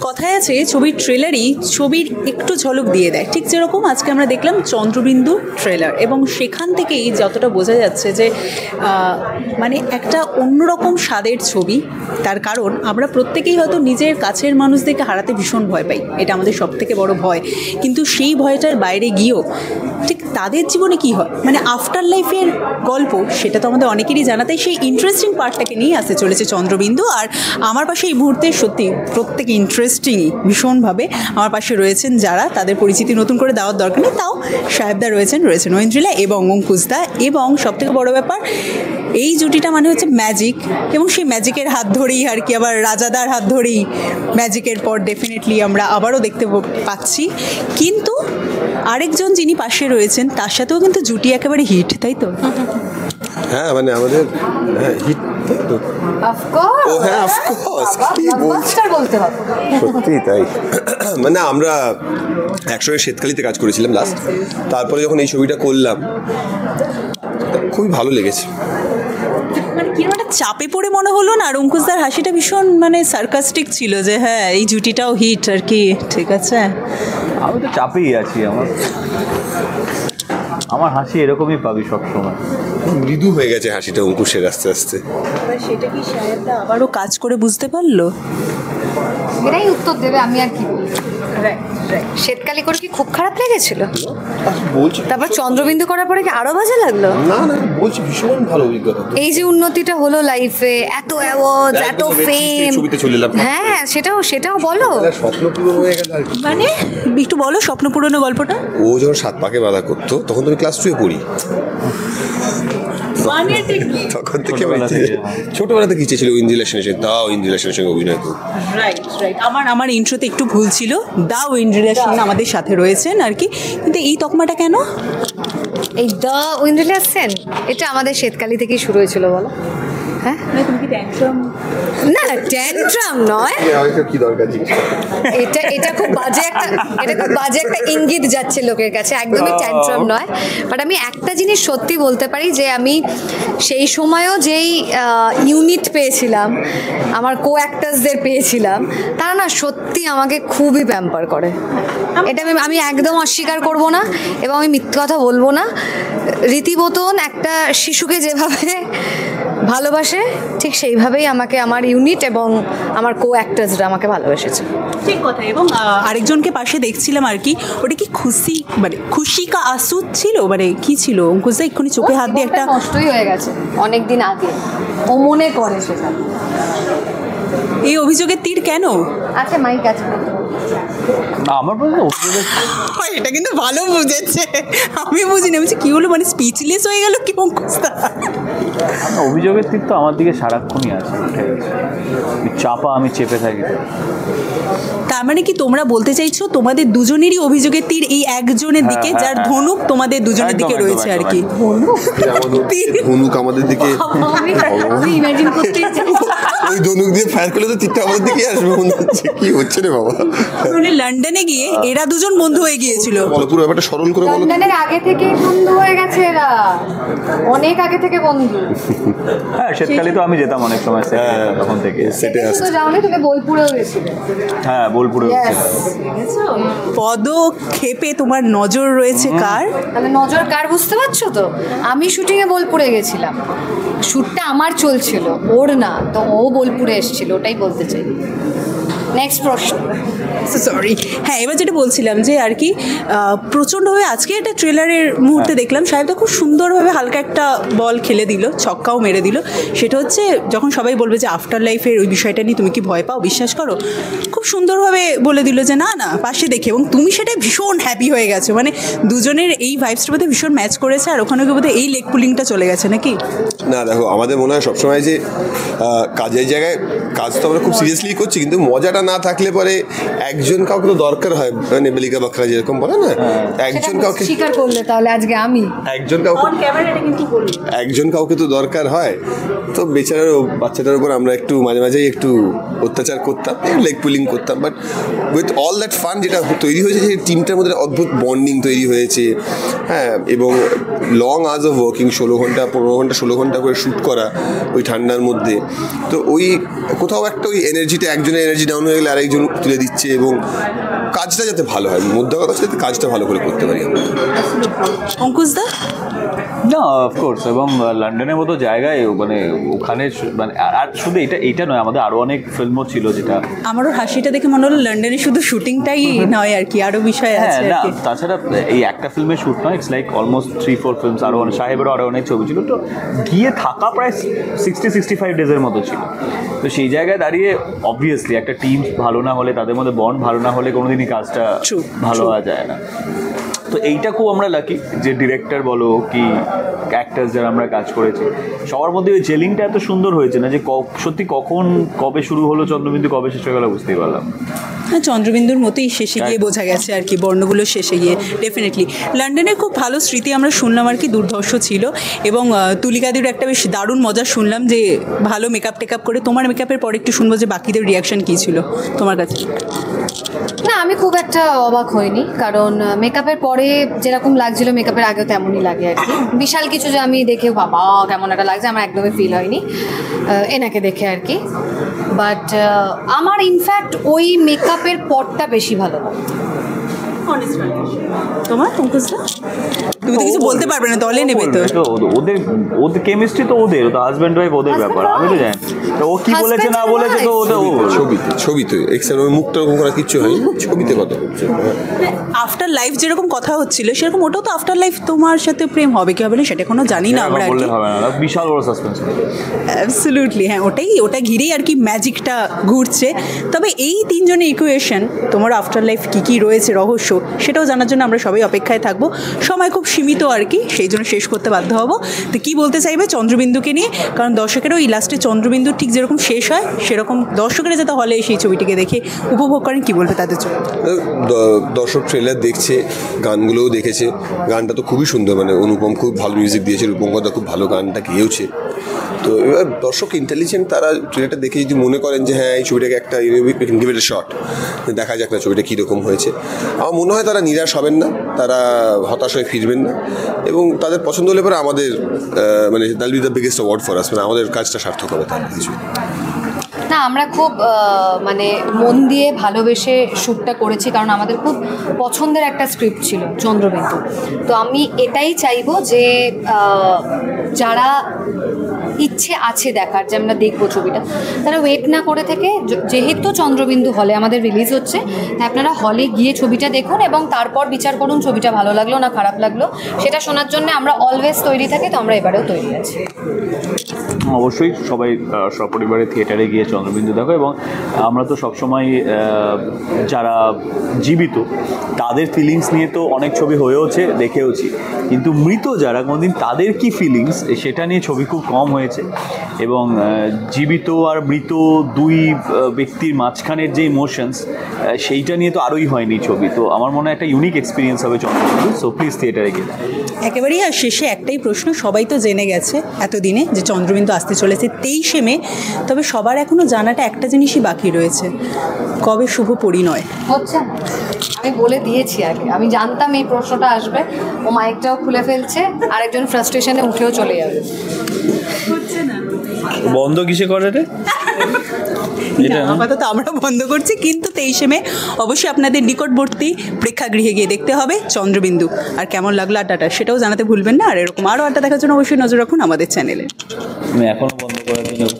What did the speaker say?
কথায় আছে ছবির ট্রেলারই ছবির একটু ঝলক দিয়ে দেয়, ঠিক যেরকম আজকে আমরা দেখলাম চন্দ্রবিন্দু ট্রেলার, এবং সেখান থেকেই যতটা বোঝা যাচ্ছে যে মানে একটা অন্যরকম স্বাদের ছবি। তার কারণ আমরা প্রত্যেকেই হয়তো নিজের কাছের মানুষদেরকে হারাতে ভীষণ ভয় পাই, এটা আমাদের সবথেকে বড় ভয়। কিন্তু সেই ভয়টার বাইরে গিয়েও ঠিক তাদের জীবনে কি হয়, মানে আফটার লাইফের গল্প, সেটা তো আমাদের অনেকেরই জানা। তাই সেই ইন্টারেস্টিং পার্টটাকে নিয়ে আসতে চলেছে চন্দ্রবিন্দু। আর আমার পাশে এই মুহূর্তে সত্যি প্রত্যেকে ইন্টারেস্টিংই ভীষণভাবে আমার পাশে রয়েছেন, যারা তাদের পরিচিতি নতুন করে দেওয়ার দরকার নেই। তাও সাহেবদা রয়েছেন ঐন্দ্রিলা এবং অঙ্কুশদা, এবং সবথেকে বড় ব্যাপার এই জুটিটা মানে হচ্ছে ম্যাজিক, এবং সেই ম্যাজিকের হাত ধরেই আর কি আবার রাজাদার হাত ধরেই ম্যাজিকের পর ডেফিনেটলি আমরা আবারও দেখতে পাচ্ছি। কিন্তু আরেকজন যিনি পাশে রয়েছেন তার সাথেও কিন্তু জুটি একেবারে হিট, তাই তো? হ্যাঁ, মানে আমাদের হিট সত্যি তাই। মানে আমরা একসঙ্গে শ্বেতকালীতে কাজ করেছিলাম লাস্ট, তারপরে যখন এই ছবিটা করলাম খুবই ভালো লেগেছে। মানে কিরকম একটা চাপে পড়ে মনে হলো না? আর অঙ্কুশদার হাসিটা ভীষণ মানে সার্কাস্টিক ছিল যে হ্যাঁ এই জুটিটাও হিট আর কি। ঠিক আছে, আমি তো চাপেই আছি, আমার হাসি এরকমই পাবি সবসময়। মৃদু হয়ে গেছে হাসিটা অঙ্কুশের আস্তে আস্তে। সেটা কি সাহেবদা আবারও কাজ করে বুঝতে পারলো? এরাই উত্তর দেবে, আমি আর কি বলবো। শ্বেতকালী করে কি খুব খারাপ লেগেছিল? বলছি তারপর চন্দ্রবিন্দু করার পরে কি আরো বাজে লাগলো? না না, বলছি ভীষণ ভালো অভিজ্ঞতা। এই যে উন্নতিটা হলো লাইফে, এত অ্যাওয়ার্ড, এত ফেম, হ্যাঁ সেটাও বলো। স্বপ্ন পূরণ হয়ে গেল আর কি। মানে একটু বলো স্বপ্ন পূরণের গল্পটা। ও যখন 7 পাকে বাধা করতো তখন তুমি ক্লাস 2 পড়ি, তখন থেকে ছোটবেলাতে কি চেয়েছিল ঐন্দ্রিলা সেনের সঙ্গে, দাও ঐন্দ্রিলা সেনের সঙ্গে অভিনয় করো। রাইট। আমার ইন্ট্রোতে একটু ভুল ছিল, দা ঐন্দ্রিলা সেন আমাদের সাথে রয়েছেন আর কি। কিন্তু এই তকমাটা কেন? এই দ্য ঐন্দ্রিলা সেন এটা আমাদের শ্বেতকালী থেকেই শুরু হয়েছিল, বলো। হ্যাঁ, তুমি কি ট্যান্ট্রাম? না ট্যান্ট্রাম নয়, কি দরকার এটা খুব বাজে একটা ইঙ্গিত যাচ্ছে লোকের কাছে, একদমই ট্যান্ট্রাম নয়। বাট আমি একটা জিনিস সত্যি বলতে পারি যে আমি সেই সময়ও যেই ইউনিট পেয়েছিলাম, আমার কো অ্যাক্টার্সদের পেয়েছিলাম, তারা না সত্যি আমাকে খুবই প্যাম্পার করে। এটা আমি একদম অস্বীকার করব না, এবং আমি মিথ্যে কথা বলবো না। রীতিমতন একটা শিশুকে যেভাবে ভালোবাসে ঠিক সেইভাবেই আমাকে আমার ইউনিট এবং আমার কো অ্যাক্টার্সরা আমাকে ভালোবেসেছে। ঠিক কথা। এবং আরেকজনকে পাশে দেখছিলাম আর কি, ওটা কি খুশি কা আসুদ ছিল, মানে কি ছিল? অঙ্কুশদা এক্ষুনি চোখে হাত দিয়ে একটা নষ্টই হয়ে গেছে অনেকদিন আগে, ও মনে করে সেটা। এই অভিযোগের তীর কেন? আচ্ছা মাইক আছে আমার এটা কিন্তু ভালো বুঝেছে, আমি বুঝিনি। বলছি কি হলো, মানে স্পিচলেস হয়ে গেল কি অঙ্কুশদা? অভিযোগের তীর তো আমার দিকে সারাক্ষণই আছে, চাপা, আমি চেপে থাকি। তার মানে কি তোমরা বলতে চাইছো তোমাদের দুজনেরই অভিযোগের তীর এই একজনের দিকে, যার ধনুক তোমাদের দুজনের দিকে রয়েছে আর কি? ধনুক আমাদের দিকে, ওই ধনুক দিয়ে ফায়ার করলে তো তীরটা আমাদের দিকে আসবে মনে হচ্ছে। কি হচ্ছে রে বাবা? মানে লন্ডনে গিয়ে এরা দুজন বন্ধু হয়ে গিয়েছিল। বলো পুরো ব্যাপারটা সরল করে বলো। লন্ডনের আগে থেকেই বন্ধু হয়ে গেছে এরা, অনেক আগে থেকে বন্ধু। হ্যাঁ, শ্বেতকালী তো আমি যেতাম অনেক সময় তখন থেকে। সেটাই আসছে। তো যাওনি, তুমি বোলপুরেও গেছিলে? হ্যাঁ, বোলপুরে। পদক্ষেপে তোমার নজর রয়েছে কার? তাহলে নজর কার বুঝতে পারছো তো? আমি শুটিংয়ে বোলপুরে গেছিলাম, শ্যুটটা আমার চলছিল, ওর না, তো ও বোলপুরে এসেছিল, ওটাই বলতে চাই। নেক্সট প্রশ্ন। সরি, হ্যাঁ এবার যেটা বলছিলাম যে আর কি প্রচণ্ডভাবে আজকে একটা ট্রেলারের মুহূর্তে দেখলাম সাহেবদা খুব সুন্দরভাবে হালকা একটা বল খেলে দিল, ছক্কাও মেরে দিল। সেটা হচ্ছে যখন সবাই বলবে যে আফটার লাইফের ওই বিষয়টা নিয়ে তুমি কি ভয় পাও, বিশ্বাস করো, খুব সুন্দরভাবে বলে দিল যে না না পাশে দেখে, এবং তুমি সেটাই ভীষণ হ্যাপি হয়ে গেছো। মানে দুজনের এই ভাইবসটার মধ্যে ভীষণ ম্যাচ করেছে, আর ওখানে বোধহয় এই লেগ পুলিংটা চলে গেছে নাকি? না দেখো, আমাদের মনে হয় সবসময় যে কাজের জায়গায় কাজ তো আমরা খুব সিরিয়াসলি করছি, কিন্তু মজাটা না থাকলে পরে একজন কাউকে তো দরকার হয়, মানে বেলিকা বাকরা যেরকম বলে না, একজন কাউকে স্বীকার করলে তাহলে আজকে আমি একজন কাউকে তো দরকার হয়। তো বেচারার বাচ্চাটার উপর আমরা একটু মাঝে মাঝেই একটু অত্যাচার করতাম, লেগ পুলিং করতাম, but with all that fun যেটা তৈরি হয়েছে, যে টিমটার মধ্যে অদ্ভুত বন্ডিং তৈরি হয়েছে। হ্যাঁ, এবং লং আওয়ার্স অফ ওয়ার্কিং, 16 ঘন্টা 15 ঘন্টা 16 ঘন্টা করে শ্যুট করা ওই ঠান্ডার মধ্যে, তো ওই কোথাও একটা ওই এনার্জিটা, একজনের এনার্জি ডাউন হয়ে গেলে আরেকজন তুলে দিচ্ছে, এবং কাজটা যাতে ভালো হয়, মধ্যে কথা যাতে কাজটা ভালো করে করতে পারি আমরা। অঙ্কুশদা? না, অফকোর্স, এবং লন্ডনের মতো জায়গায় মানে ওখানে মানে আর শুধু এইটা নয়, আমাদের আরও অনেক ফিল্মও ছিল যেটা আমারও হাসিটা দেখে মনে হলো লন্ডনে শুধু শুটিংটাই নয় আর কি, আরও বিষয় আছে। না, তাছাড়া এই একটা ফিল্মের শ্যুট নয়, ইটস লাইক অলমোস্ট 3-4 ফিল্মস, আরও সাহেবেরও আরও অনেক ছবি ছিল, তো গিয়ে থাকা প্রায় 60-65 ডেজের মতো ছিল। তো সেই জায়গায় দাঁড়িয়ে অবভিয়াসলি একটা টিম ভালো না হলে, তাদের মধ্যে বন্ড ভালো না হলে কোনোদিনই কাজটা ভালো হওয়া যায় না। তো এইটা খুব আমরা লাকি যে ডিরেক্টর বলো কি অ্যাক্টার্স যারা আমরা কাজ করেছি, সবার মধ্যে ওই জেলিংটা এত সুন্দর হয়েছে না যে সত্যি কখন কবে শুরু হলো চন্দ্রবিন্দু, কবে শেষ হয়ে গেল বুঝতেই পারলাম। হ্যাঁ, চন্দ্রবিন্দুর মতোই শেষে গিয়ে বোঝা গেছে আর কি, বর্ণগুলো শেষে গিয়ে। ডেফিনেটলি লন্ডনের খুব ভালো স্মৃতি আমরা শুনলাম আর কি, দুর্ধর্ষ ছিল। এবং তুলিকাদির একটা বেশ দারুণ মজা শুনলাম যে ভালো মেকআপ টেকআপ করে। তোমার মেকআপের পরে একটু শুনবো যে বাকিদের রিয়াকশন কী ছিল তোমার কাছে। না, আমি খুব একটা অবাক হইনি, কারণ মেকআপের পরে যেরকম লাগছিল মেকআপের আগেও তেমনই লাগে আর কি। বিশাল কিছু যে আমি দেখে বাবা কেমন একটা লাগছে আমার একদমই ফিল হয়নি এনাকে দেখে আর কি। বাট আমার ইনফ্যাক্ট ওই মেকআপের পরটা বেশি ভালো লাগে। তোমার অঙ্কুশদা? তুমি তো কিছু বলতে পারবে না, দলে নেবে তো। ওদের কেমিস্ট্রি তো ওদের, তো হাজব্যান্ড ওয়াইফ ওদের ব্যাপার, আমি তো জানি। তো ও কি বলেছে না বলেছে তো ওদের ছবিতে এক্সেন ওর মুখটা ওরকম করা কিচ্ছু হয়, ছবিতে কথা হচ্ছে। আফটার লাইফ যেরকম কথা হচ্ছিল সেরকম ওটাও তো আফটার লাইফ তোমার সাথে প্রেম হবে কি হবে না সেটা এখনো জানি না আমরা আর কি। বিশাল বড় সাসপেন্স। অ্যাবসলিউটলি, হ্যাঁ, ওটা ঘিরেই আর কি ম্যাজিকটা ঘুরছে। তবে এই তিনজনের ইকুয়েশন, তোমার আফটার লাইফ কী কী রয়েছে রহস্য, সেটাও জানার জন্য আমরা সবাই অপেক্ষায় থাকবো। সময় খুব সীমিত আর কি, সেই জন্য শেষ করতে বাধ্য হব। তো কী বলতে চাইবে চন্দ্রবিন্দুকে নিয়ে? কারণ দর্শকেরও এই লাস্টে চন্দ্রবিন্দু ঠিক যেরকম শেষ হয় সেরকম দর্শকেরা যাতে হলে সেই ছবিটিকে দেখে উপভোগ করেন, কী বলবে তাদের জন্য? দর্শক ট্রেলার দেখছে, গানগুলোও দেখেছে, গানটা তো খুবই সুন্দর, মানে অনুপম খুব ভালো মিউজিক দিয়েছে, রূপঙ্করদা খুব ভালো গানটা গেয়েছে। তো এবার দর্শক ইন্টেলিজেন্ট, তারা ট্রেলারটা দেখে যদি মনে করেন যে হ্যাঁ এই ছবিটাকে একটা গিভ ইট আ শট, দেখা যাক না ছবিটা কীরকম হয়েছে, আমার মনে হয় তারা নিরাশ হবেন না, তারা হতাশ হয়ে ফিরবেন না, এবং তাদের পছন্দ হলে পরে আমাদের মানে that will be the biggest award for us, মানে আমাদের কাজটা সার্থক হবে তার কিছু না। আমরা খুব মানে মন দিয়ে ভালোবেসে শ্যুটটা করেছি, কারণ আমাদের খুব পছন্দের একটা স্ক্রিপ্ট ছিল চন্দ্রবিন্দু। তো আমি এটাই চাইবো যে যারা ইচ্ছে আছে দেখার যে আমরা দেখবো ছবিটা, তারা ওয়েট না করে থেকে, যেহেতু চন্দ্রবিন্দু হলে আমাদের রিলিজ হচ্ছে, তাই আপনারা হলে গিয়ে ছবিটা দেখুন এবং তারপর বিচার করুন ছবিটা ভালো লাগলো না খারাপ লাগলো। সেটা শোনার জন্য আমরা অলওয়েজ তৈরি থাকি, তো আমরা এবারেও তৈরি আছি। অবশ্যই সবাই সপরিবারে থিয়েটারে গিয়ে চন্দ্রবিন্দু দেখো, এবং আমরা তো সবসময় যারা জীবিত তাদের ফিলিংস নিয়ে তো অনেক ছবি হয়েওছে, দেখেওছি, কিন্তু মৃত যারা কোনোদিন তাদের কি ফিলিংস সেটা নিয়ে ছবি খুব কম হয়েছে। এবং জীবিত আর মৃত দুই ব্যক্তির মাঝখানের যে ইমোশনস সেইটা নিয়ে তো আরোই হয়নি ছবি। তো আমার মনে হয় একটা ইউনিক এক্সপিরিয়েন্স হবে চন্দ্রবিন্দু। সো প্লিজ থিয়েটারে গিয়ে একেবারেই। আর শেষে একটাই প্রশ্ন, সবাই তো জেনে গেছে এতদিনে যে চন্দ্রবিন্দু আসতে চলেছে 23শে মে, তবে সবার এখনও জানাটা একটা জিনিসই বাকি রয়েছে, কবে শুভ পরিণয় হচ্ছে? আমি বলে দিয়েছি আগে, আমি জানতাম এই প্রশ্নটা আসবে। ও মাইকটাও খুলে ফেলছে, আরেকজন ফ্রাস্ট্রেশনে উঠেও চলে যাবে। বন্ধ কিসে করে রে? আপাতত আমরা বন্ধ করছি, কিন্তু 23শে মে অবশ্যই আপনাদের নিকটবর্তী প্রেক্ষাগৃহে গিয়ে দেখতে হবে চন্দ্রবিন্দু। আর কেমন লাগলো আড্ডাটা সেটাও জানাতে ভুলবেন না। আর এরকম আরও আড্ডা দেখার জন্য অবশ্যই নজর রাখুন আমাদের চ্যানেলে। আমি এখনো বন্ধ করার জন্য